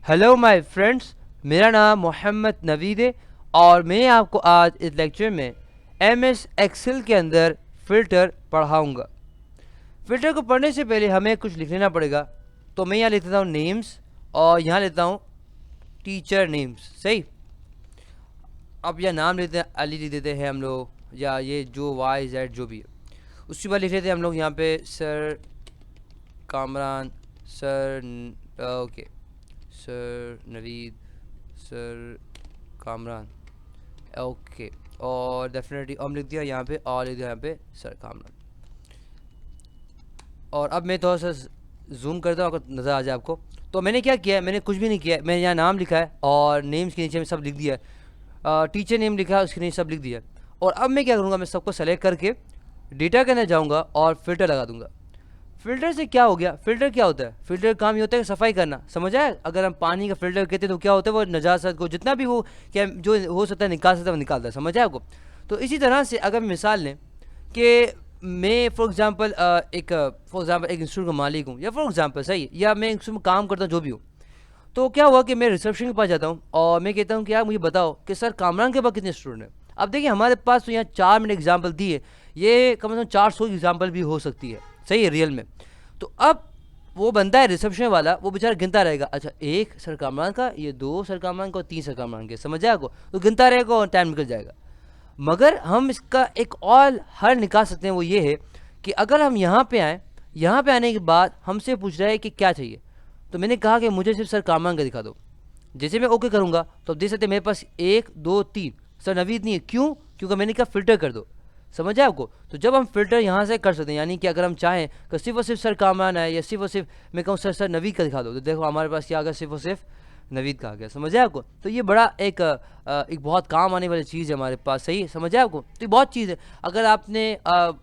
Hello my friends, मेरा नाम मोहम्मद नवीद है और मैं आपको आज इस लेक्चर में एमएस एक्सेल के अंदर फ़िल्टर पढ़ाऊँगा। फ़िल्टर को पढ़ने से पहले हमें कुछ लिख लेना पड़ेगा, तो मैं यहाँ लिख देता हूँ नेम्स और यहाँ लेता हूँ टीचर नेम्स। सही, अब यह नाम लेते हैं, अली लिख देते हैं हम लोग, या ये जो वाई जेड जो भी है। उसके बाद लिख लेते हैं हम लोग यहाँ पे sir Kamran, sir okay, sir Naveed, sir Kamran, okay. और डेफिनेटली हम लिख दिया यहाँ पे, और लिख दिया यहाँ पे सर कामरान। और अब मैं थोड़ा सा जूम करता हूँ अगर नज़र आ जाए आपको। तो मैंने क्या किया है, मैंने कुछ भी नहीं किया है, मैंने यहाँ नाम लिखा है और नेम्स के नीचे में सब लिख दिया है, टीचर नेम लिखा है उसके नीचे सब लिख दिया है। और अब मैं क्या करूँगा, मैं सबको सेलेक्ट करके डेटा के अंदर जाऊँगा और फिल्टर लगा दूँगा। फ़िल्टर से क्या हो गया, फ़िल्टर क्या होता है, फ़िल्टर काम ये होता है सफाई करना, समझ आया। अगर हम पानी का फ़िल्टर कहते हैं तो क्या होता है, वो नजासत को जितना भी वो क्या जो हो सकता है निकाल सकता है वो निकालता है, समझ आया आपको। तो इसी तरह से अगर मिसाल लें कि मैं फॉर एग्ज़ाम्पल एक इंस्टीट्यूट का मालिक हूँ, या फॉर एग्ज़ाम्पल सही, या मैं इसमें काम करता हूँ जो भी हूँ, तो क्या हुआ कि मैं रिसेप्शन के पास जाता हूँ और मैं कहता हूँ कि यार मुझे बताओ कि सर कामरान के पास कितने स्टूडेंट हैं। अब देखिए हमारे पास तो यहाँ 4 मैंने एग्जाम्पल दी है, ये कम से कम 400 एग्जाम्पल भी हो सकती है, सही है रियल में। तो अब वो बनता है रिसेप्शन वाला, वो बेचारा गिनता रहेगा, अच्छा 1 सर कामरान का, ये 2 सर कामरान का और 3 सर कामरान के, समझ आया आपको। तो गिनता रहेगा और टाइम निकल जाएगा। मगर हम इसका एक और हल निकाल सकते हैं, वो ये है कि अगर हम यहाँ पे आएँ, यहाँ पे आने के बाद हमसे पूछ रहा है कि क्या चाहिए, तो मैंने कहा कि मुझे सिर्फ सर कामरान का दिखा दो। जैसे मैं ओके करूँगा तो आप देख सकते हैं मेरे पास 1 2 3 सर नवीद नहीं है। क्यों? क्योंकि मैंने कहा फ़िल्टर कर दो, समझ आया आपको। तो जब हम फ़िल्टर यहाँ से कर सकते हैं, यानी कि अगर हम चाहें कि सिर्फ और सिर्फ सर कामरान है, या सिर्फ और सिर्फ मैं कहूँ सर नवीद का दिखा दो, तो देखो हमारे पास क्या आ गया, सिर्फ और सिर्फ नवीद का आ गया, समझ आया आपको। तो ये बड़ा एक बहुत काम आने वाली चीज़ है हमारे पास, सही समझ आया आपको। तो ये बहुत चीज़ है, अगर आप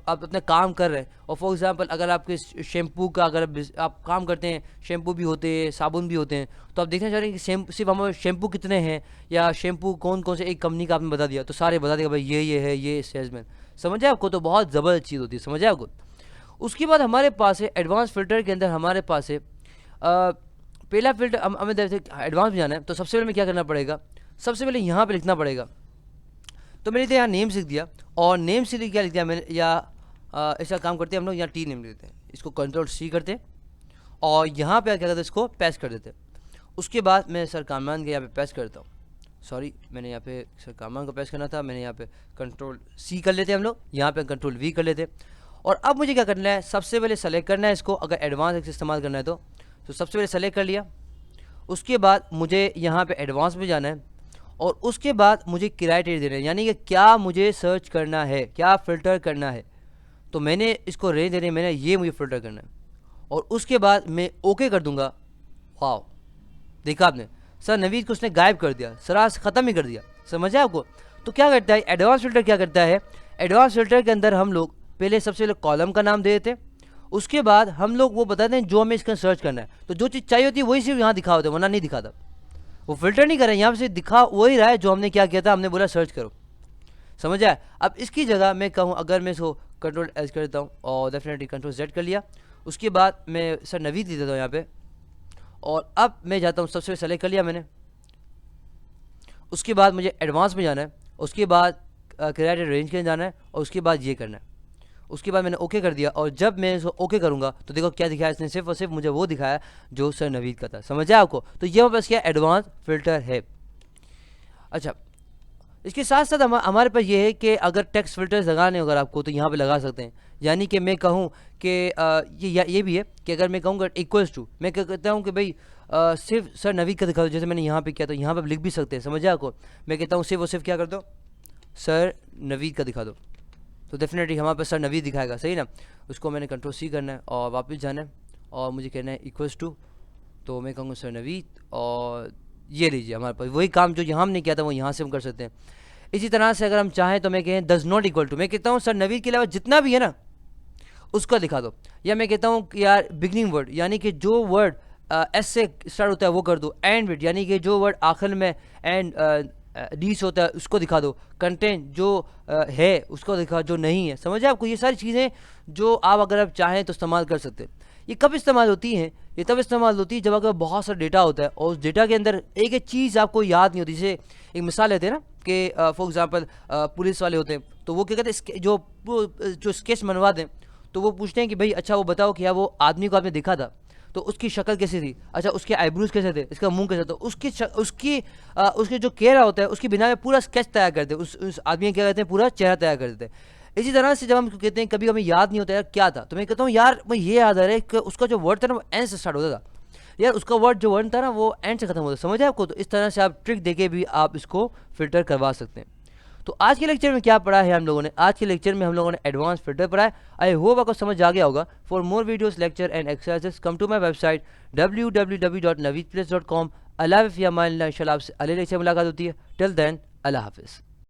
अपना काम कर रहे हैं और फॉर एग्जांपल अगर आपके शैम्पू का अगर आप काम करते हैं, शैम्पू भी होते हैं, साबुन भी होते हैं, तो आप देखना चाह रहे हैं कि सिर्फ हमारे शैम्पू कितने हैं, या शैम्पू कौन कौन से एक कंपनी का आपने बता दिया, तो सारे बता देगा भाई ये है, ये सेल्समैन, समझ आया आपको। तो बहुत ज़बरदस्त चीज़ होती है, समझ आया आपको। उसके बाद हमारे पास है एडवांस फ़िल्टर के अंदर हमारे पास है पहला फ़िल्टर। हमें एडवांस में जाना है तो सबसे पहले में क्या करना पड़ेगा, सबसे पहले यहाँ पे लिखना पड़ेगा। तो मैंने यहाँ नेम लिख दिया, और नेम से क्या लिख दिया मैंने, या ऐसा काम करते हैं हम लोग, यहाँ टी नेम लेते हैं, इसको कंट्रोल सी करते हैं और यहाँ पे क्या करते हैं, इसको पेस्ट कर देते हैं। उसके बाद मैं सर कामरान के यहाँ पे पेस्ट करता हूँ, सॉरी मैंने यहाँ पे सर कामरान को पेस्ट करना था, मैंने यहाँ पे कंट्रोल सी कर लेते हैं हम लोग, यहाँ पे कंट्रोल वी कर लेते हैं। और अब मुझे क्या करना है, सबसे पहले सेलेक्ट करना है इसको, अगर एडवांस इस्तेमाल करना है तो सबसे पहले सेलेक्ट कर लिया। उसके बाद मुझे यहाँ पे एडवांस में जाना है और उसके बाद मुझे क्राइटेरिया देना है, यानी कि क्या मुझे सर्च करना है, क्या फ़िल्टर करना है। तो मैंने इसको रेंज देनी है, मैंने ये मुझे फ़िल्टर करना है, और उसके बाद मैं ओके कर दूंगा। वाह, देखा आपने, सर नवीद को उसने गायब कर दिया, सरास ख़त्म ही कर दिया, समझ आया आपको। तो क्या करता है एडवांस फ़िल्टर, क्या करता है एडवांस फ़िल्टर के अंदर हम लोग पहले सबसे पहले कॉलम का नाम दे देते हैं, उसके बाद हम लोग वो बताते हैं जो हमें इसका सर्च करना है। तो जो चीज़ चाहिए होती है वही सिर्फ यहाँ दिखा होता है, वरना नहीं दिखाता। वो फिल्टर नहीं कर रहे हैं, यहाँ से दिखा वही रहा है जो हमने क्या किया था, हमने बोला सर्च करो, समझ आया। अब इसकी जगह मैं कहूँ, अगर मैं इसको कंट्रोल एज कर देता हूँ और डेफिनेटली कंट्रोल जेड कर लिया, उसके बाद मैं सर नवीद दे देता हूँ यहाँ पे, और अब मैं जाता हूँ सबसे सेलेक्ट कर लिया मैंने। उसके बाद मुझे एडवांस में जाना है, उसके बाद क्रिएटेड रेंज के जाना है, और उसके बाद ये करना है। उसके बाद मैंने ओके कर दिया, और जब मैं इसको ओके करूँगा तो देखो क्या दिखाया इसने, सिर्फ और सिर्फ मुझे वो दिखाया जो सर नवीद का था, समझ आया आपको। तो ये बस क्या एडवांस फ़िल्टर है। अच्छा, इसके साथ साथ हमारे पास ये है कि अगर टेक्स्ट फिल्टर्स लगाने अगर आपको, तो यहाँ पे लगा सकते हैं। यानी कि मैं कहूँ कि ये भी है कि अगर मैं कहूँगा इक्वल्स टू, मैं क्या कहता हूँ कि भाई सिर्फ सर नवीद का दिखा दो, जैसे मैंने यहाँ पे किया, तो यहाँ पे लिख भी सकते हैं, समझ आया आपको। मैं कहता हूँ सिर्फ और सिर्फ क्या कर दो, सर नवीद का दिखा दो, तो डेफिनेटली हमारे पास सर नवीद दिखाएगा, सही ना। उसको मैंने कंट्रोल सी करना है और वापस जाना है, और मुझे कहना है इक्वल्स टू, तो मैं कहूँगा सर नवीद, और ये लीजिए हमारे पास वही काम जो यहाँ हमने किया था वो यहाँ से हम कर सकते हैं। इसी तरह से अगर हम चाहें तो मैं कहें डज नॉट इक्वल टू, मैं कहता हूँ सर नवीद के अलावा जितना भी है ना उसका दिखा दो। या मैं कहता हूँ कि यार बिगनिंग वर्ड, यानी कि जो वर्ड एस से स्टार्ट होता है वो कर दो। एंड वर्ड, यानी कि जो वर्ड आखिर में एंड डी से होता है उसको दिखा दो। कंटेंट जो है उसको दिखा, जो नहीं है, समझ आपको। ये सारी चीज़ें जो आप अगर आप चाहें तो इस्तेमाल कर सकते हैं। ये कब इस्तेमाल होती हैं? ये तब इस्तेमाल होती है जब आपके पास बहुत सारा डेटा होता है और उस डेटा के अंदर एक एक चीज़ आपको याद नहीं होती। जैसे एक मिसाल लेते हैं ना कि फॉर एग्जांपल पुलिस वाले होते हैं, तो वो क्या कहते हैं, जो स्केच बनवा दें, तो वो पूछते हैं कि भाई अच्छा वो बताओ कि वो आदमी को आपने देखा था, तो उसकी शक्ल कैसी थी, अच्छा उसके आईब्रोज कैसे थे, इसका मुंह कैसा था, उसके जो चेहरा होता है उसकी बिना में पूरा स्केच तैयार करते हैं, उस आदमी क्या कहते हैं, पूरा चेहरा तैयार कर देते हैं। इसी तरह से जब हम कहते हैं कभी हमें याद नहीं होता यार क्या था, तो मैं कहता हूँ यार मैं ये याद आ रहा है कि उसका जो वर्ड था ना वो एन से स्टार्ट होता था, यार उसका वर्ड जो वर्ड था ना वो एंड से खत्म होता है, समझ है आपको? तो इस तरह से आप ट्रिक देके भी आप इसको फिल्टर करवा सकते हैं। तो आज के लेक्चर में क्या पढ़ा है हम लोगों ने? आज के लेक्चर में हम लोगों ने एडवांस फिल्टर पढ़ा है। आई होप आपको समझ आ गया होगा। For more videos, lecture and exercises come to my website www.naveedplace.com। अल्लाह हाफ़िज़। इंशाल्लाह आपसे अगले लेक्चर में मुलाकात होती है। टिल देन अल्लाह हाफ़िज़।